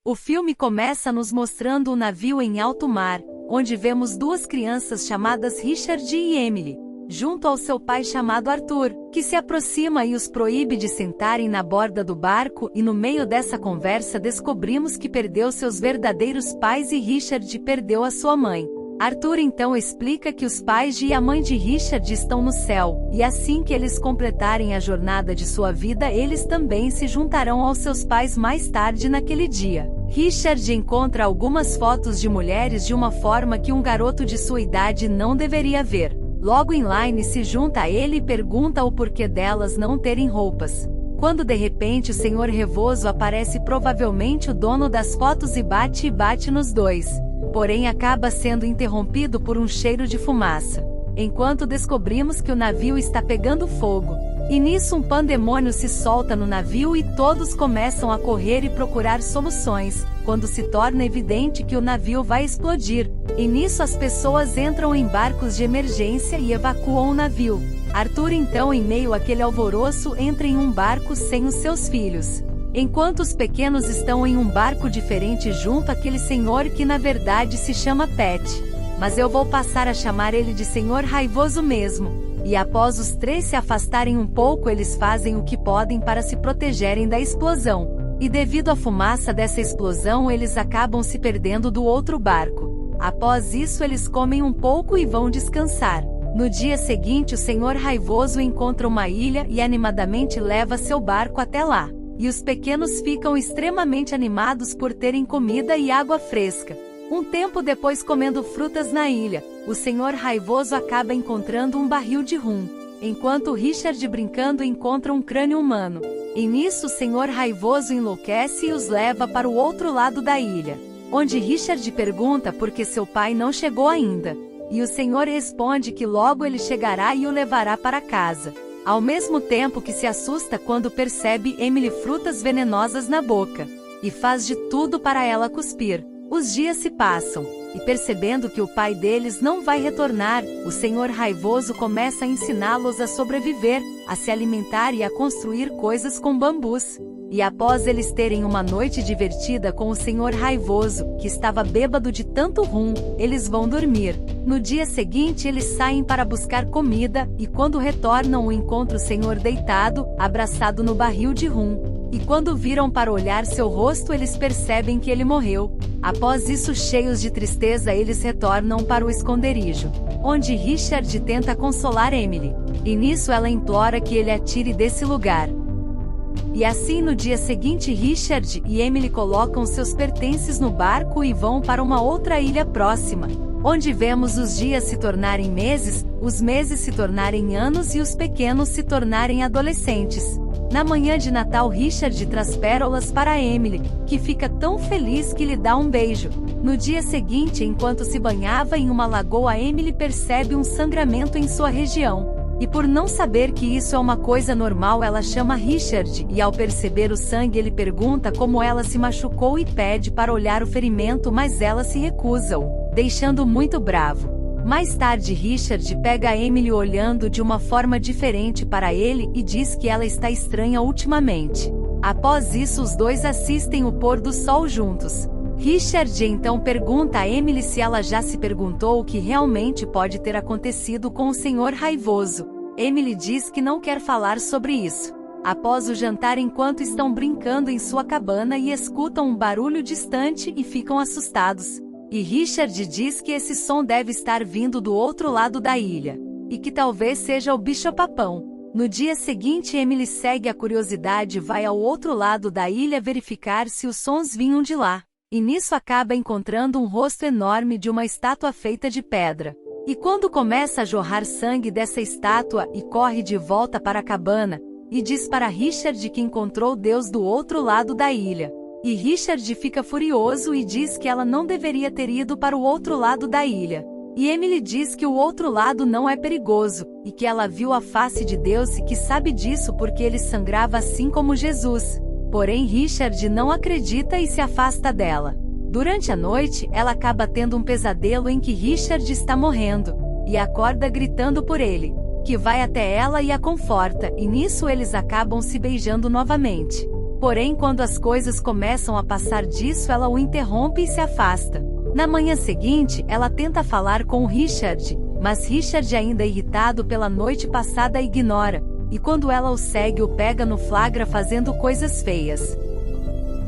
O filme começa nos mostrando um navio em alto mar, onde vemos duas crianças chamadas Richard e Emily, junto ao seu pai chamado Arthur, que se aproxima e os proíbe de sentarem na borda do barco, e no meio dessa conversa descobrimos que perdeu seus verdadeiros pais e Richard perdeu a sua mãe. Arthur então explica que os pais e a mãe de Richard estão no céu, e assim que eles completarem a jornada de sua vida eles também se juntarão aos seus pais mais tarde naquele dia. Richard encontra algumas fotos de mulheres de uma forma que um garoto de sua idade não deveria ver. Logo Elaine se junta a ele e pergunta o porquê delas não terem roupas. Quando de repente o Senhor Raivoso aparece, provavelmente o dono das fotos, e bate nos dois. Porém acaba sendo interrompido por um cheiro de fumaça. Enquanto descobrimos que o navio está pegando fogo. E nisso um pandemônio se solta no navio e todos começam a correr e procurar soluções, quando se torna evidente que o navio vai explodir. E nisso as pessoas entram em barcos de emergência e evacuam o navio. Arthur então, em meio àquele alvoroço, entra em um barco sem os seus filhos. Enquanto os pequenos estão em um barco diferente junto àquele senhor que na verdade se chama Pat. Mas eu vou passar a chamar ele de Senhor Raivoso mesmo. E após os três se afastarem um pouco, eles fazem o que podem para se protegerem da explosão. E devido à fumaça dessa explosão eles acabam se perdendo do outro barco. Após isso eles comem um pouco e vão descansar. No dia seguinte o Senhor Raivoso encontra uma ilha e animadamente leva seu barco até lá. E os pequenos ficam extremamente animados por terem comida e água fresca. Um tempo depois, comendo frutas na ilha, o Senhor Raivoso acaba encontrando um barril de rum, enquanto Richard, brincando, encontra um crânio humano. E nisso o Senhor Raivoso enlouquece e os leva para o outro lado da ilha, onde Richard pergunta por que seu pai não chegou ainda. E o Senhor responde que logo ele chegará e o levará para casa. Ao mesmo tempo que se assusta quando percebe Emily frutas venenosas na boca, e faz de tudo para ela cuspir. Os dias se passam, e percebendo que o pai deles não vai retornar, o Senhor Raivoso começa a ensiná-los a sobreviver, a se alimentar e a construir coisas com bambus. E após eles terem uma noite divertida com o Senhor Raivoso, que estava bêbado de tanto rum, eles vão dormir. No dia seguinte eles saem para buscar comida, e quando retornam encontram o Senhor deitado, abraçado no barril de rum. E quando viram para olhar seu rosto eles percebem que ele morreu. Após isso, cheios de tristeza, eles retornam para o esconderijo, onde Richard tenta consolar Emily. E nisso ela implora que ele atire desse lugar. E assim no dia seguinte Richard e Emily colocam seus pertences no barco e vão para uma outra ilha próxima, onde vemos os dias se tornarem meses, os meses se tornarem anos e os pequenos se tornarem adolescentes. Na manhã de Natal Richard traz pérolas para Emily, que fica tão feliz que lhe dá um beijo. No dia seguinte, enquanto se banhava em uma lagoa, Emily percebe um sangramento em sua região. E por não saber que isso é uma coisa normal, ela chama Richard, e ao perceber o sangue ele pergunta como ela se machucou e pede para olhar o ferimento, mas ela se recusa, deixando muito bravo. Mais tarde Richard pega Emily olhando de uma forma diferente para ele e diz que ela está estranha ultimamente. Após isso os dois assistem o pôr do sol juntos. Richard então pergunta a Emily se ela já se perguntou o que realmente pode ter acontecido com o Senhor Raivoso. Emily diz que não quer falar sobre isso. Após o jantar, enquanto estão brincando em sua cabana e escutam um barulho distante e ficam assustados. E Richard diz que esse som deve estar vindo do outro lado da ilha, e que talvez seja o bicho-papão. No dia seguinte Emily segue a curiosidade e vai ao outro lado da ilha verificar se os sons vinham de lá. E nisso acaba encontrando um rosto enorme de uma estátua feita de pedra. E quando começa a jorrar sangue dessa estátua, e corre de volta para a cabana, e diz para Richard que encontrou Deus do outro lado da ilha. E Richard fica furioso e diz que ela não deveria ter ido para o outro lado da ilha. E Emily diz que o outro lado não é perigoso, e que ela viu a face de Deus e que sabe disso porque ele sangrava assim como Jesus. Porém Richard não acredita e se afasta dela. Durante a noite, ela acaba tendo um pesadelo em que Richard está morrendo, e acorda gritando por ele, que vai até ela e a conforta, e nisso eles acabam se beijando novamente. Porém, quando as coisas começam a passar disso, ela o interrompe e se afasta. Na manhã seguinte, ela tenta falar com o Richard, mas Richard, ainda irritado pela noite passada, a ignora, e quando ela o segue, o pega no flagra fazendo coisas feias.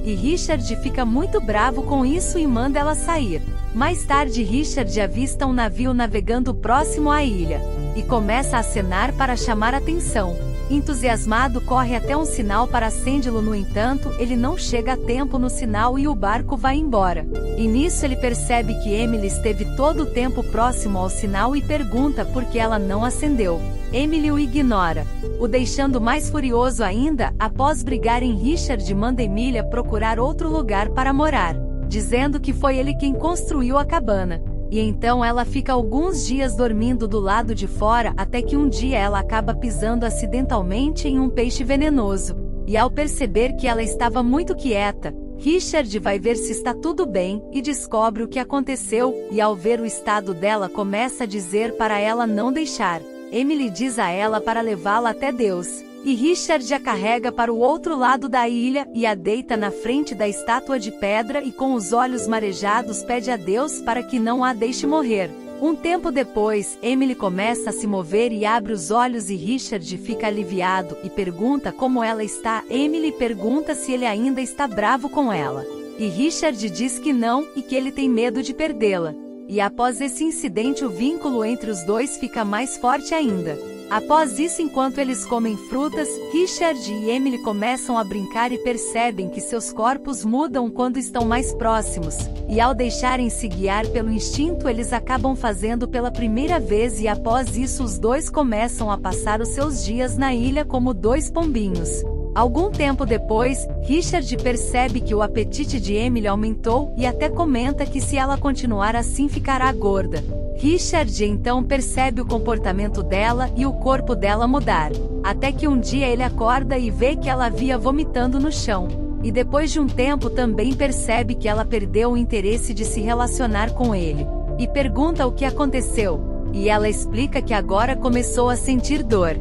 E Richard fica muito bravo com isso e manda ela sair. Mais tarde, Richard avista um navio navegando próximo à ilha, e começa a acenar para chamar atenção. Entusiasmado, corre até um sinal para acendê-lo. No entanto, ele não chega a tempo no sinal e o barco vai embora. E nisso ele percebe que Emily esteve todo o tempo próximo ao sinal e pergunta por que ela não acendeu. Emily o ignora, o deixando mais furioso ainda. Após brigarem, Richard manda Emilia procurar outro lugar para morar, dizendo que foi ele quem construiu a cabana. E então ela fica alguns dias dormindo do lado de fora, até que um dia ela acaba pisando acidentalmente em um peixe venenoso. E ao perceber que ela estava muito quieta, Richard vai ver se está tudo bem, e descobre o que aconteceu, e ao ver o estado dela começa a dizer para ela não deixar. Emily diz a ela para levá-la até Deus. E Richard a carrega para o outro lado da ilha, e a deita na frente da estátua de pedra e com os olhos marejados pede a Deus para que não a deixe morrer. Um tempo depois, Emily começa a se mover e abre os olhos e Richard fica aliviado, e pergunta como ela está. Emily pergunta se ele ainda está bravo com ela. E Richard diz que não, e que ele tem medo de perdê-la. E após esse incidente, o vínculo entre os dois fica mais forte ainda. Após isso, enquanto eles comem frutas, Richard e Emily começam a brincar e percebem que seus corpos mudam quando estão mais próximos, e ao deixarem-se guiar pelo instinto, eles acabam fazendo pela primeira vez, e após isso os dois começam a passar os seus dias na ilha como dois pombinhos. Algum tempo depois, Richard percebe que o apetite de Emily aumentou, e até comenta que se ela continuar assim ficará gorda. Richard então percebe o comportamento dela e o corpo dela mudar, até que um dia ele acorda e vê que ela havia vomitando no chão. E depois de um tempo também percebe que ela perdeu o interesse de se relacionar com ele. E pergunta o que aconteceu, e ela explica que agora começou a sentir dor.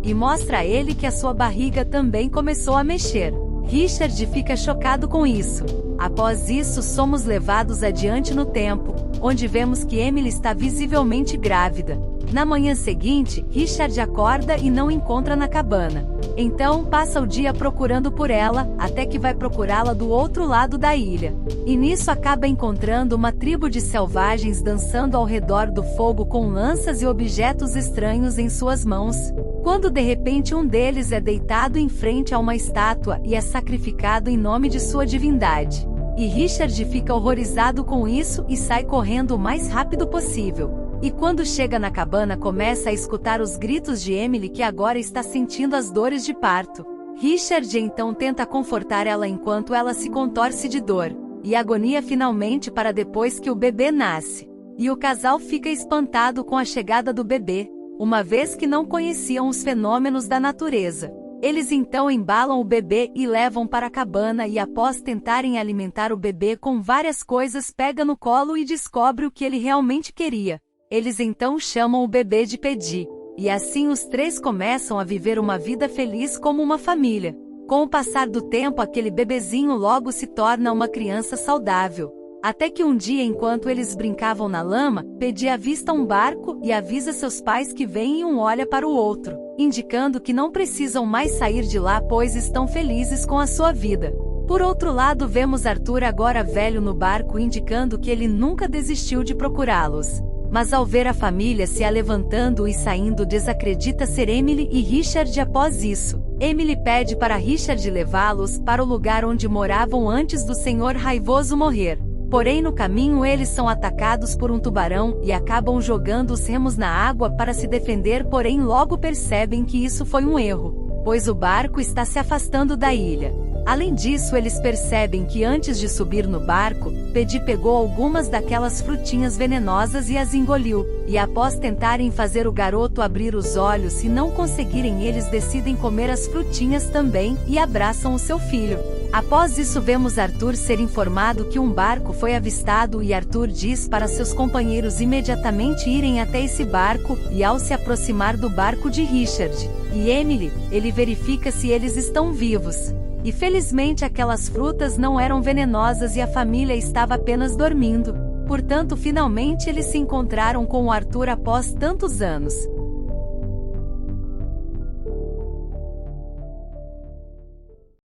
E mostra a ele que a sua barriga também começou a mexer. Richard fica chocado com isso. Após isso, somos levados adiante no tempo, onde vemos que Emily está visivelmente grávida. Na manhã seguinte, Richard acorda e não encontra na cabana. Então passa o dia procurando por ela, até que vai procurá-la do outro lado da ilha. E nisso acaba encontrando uma tribo de selvagens dançando ao redor do fogo com lanças e objetos estranhos em suas mãos. Quando de repente um deles é deitado em frente a uma estátua e é sacrificado em nome de sua divindade. E Richard fica horrorizado com isso e sai correndo o mais rápido possível. E quando chega na cabana, começa a escutar os gritos de Emily, que agora está sentindo as dores de parto. Richard então tenta confortar ela enquanto ela se contorce de dor e agonia finalmente para depois que o bebê nasce. E o casal fica espantado com a chegada do bebê, uma vez que não conheciam os fenômenos da natureza. Eles então embalam o bebê e levam para a cabana, e após tentarem alimentar o bebê com várias coisas, pega no colo e descobre o que ele realmente queria. Eles então chamam o bebê de Pedi, e assim os três começam a viver uma vida feliz como uma família. Com o passar do tempo, aquele bebezinho logo se torna uma criança saudável. Até que um dia, enquanto eles brincavam na lama, Pedi avista um barco e avisa seus pais que vem, e um olha para o outro, indicando que não precisam mais sair de lá, pois estão felizes com a sua vida. Por outro lado, vemos Arthur agora velho no barco, indicando que ele nunca desistiu de procurá-los. Mas ao ver a família se levantando e saindo, desacredita ser Emily e Richard. Após isso, Emily pede para Richard levá-los para o lugar onde moravam antes do Senhor Raivoso morrer. Porém, no caminho eles são atacados por um tubarão e acabam jogando os remos na água para se defender, porém logo percebem que isso foi um erro, pois o barco está se afastando da ilha. Além disso, eles percebem que antes de subir no barco, Pedi pegou algumas daquelas frutinhas venenosas e as engoliu, e após tentarem fazer o garoto abrir os olhos e não conseguirem, eles decidem comer as frutinhas também e abraçam o seu filho. Após isso, vemos Arthur ser informado que um barco foi avistado, e Arthur diz para seus companheiros imediatamente irem até esse barco, e ao se aproximar do barco de Richard e Emily, ele verifica se eles estão vivos. E felizmente aquelas frutas não eram venenosas e a família estava apenas dormindo. Portanto, finalmente eles se encontraram com o Arthur após tantos anos.